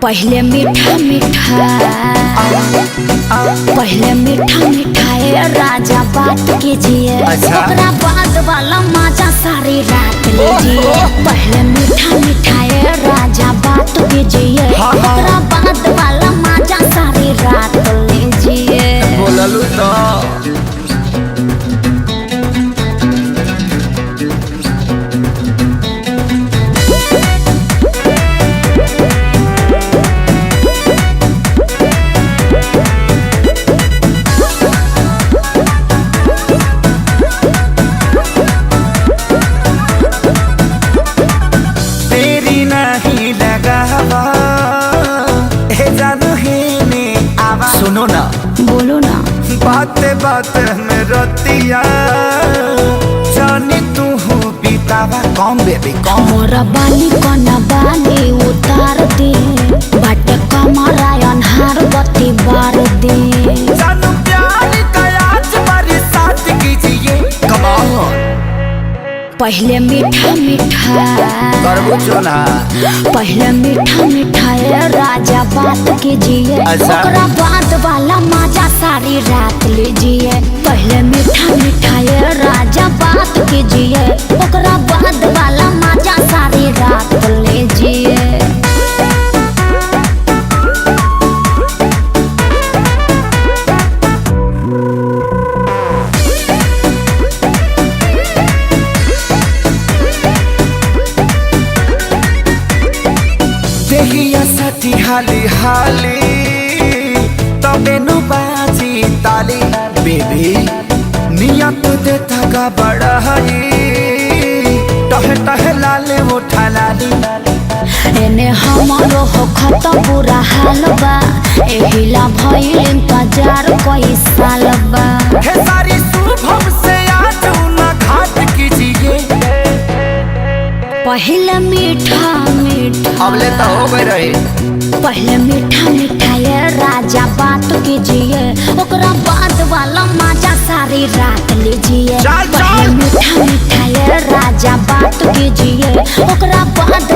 पहले मीठा मीठा ये राजा बात कीजिए, ओकरा बाद वाला मजा सारी रात लीजिए। पहले मीठा ये राजा बात कीजिए, ओकरा बाद वाला मजा सारी रात लीजिए। बोललू तो सुनो ना, बोलो ना। बाते बाते में रतिया जानी तू हो बीतावा कौन बेबी कौन। मोरा बाली कोना बाली उतार दे, बाटे कमरा अनहार बत्ती बार दे। जानू प्यार का आज हमारी साथ कीजिए। कमाल पहले मीठा करबो ना, पहले मीठा ये राजा बात कीजिए, ओकरा बाद वाला मजा सारी रात लीजिए। पहले मीठा ये राजा बात कीजिए, ओकरा बाद वाला मजा सारी रात लीजिए। देहिया साथी हाली हाली तबे नु बाजी ताली। बेबी नियत देता का बड़ा है टहे लाले उठा लाली। एने हमारो हो खत बुरा हाल बा, एहिला भइल इंतजार कई साल बा। हे सारी शुभम से आज ना घाट कीजिए। पहले मीठा अबले तो हो गए रहे। पहले मीठा ये राजा बात कीजिए, ओकरा बाद वाला मजा सारी रात लीजिए। चल, चल। पहले मीठा ये राजा बात कीजिए, ओकरा बाद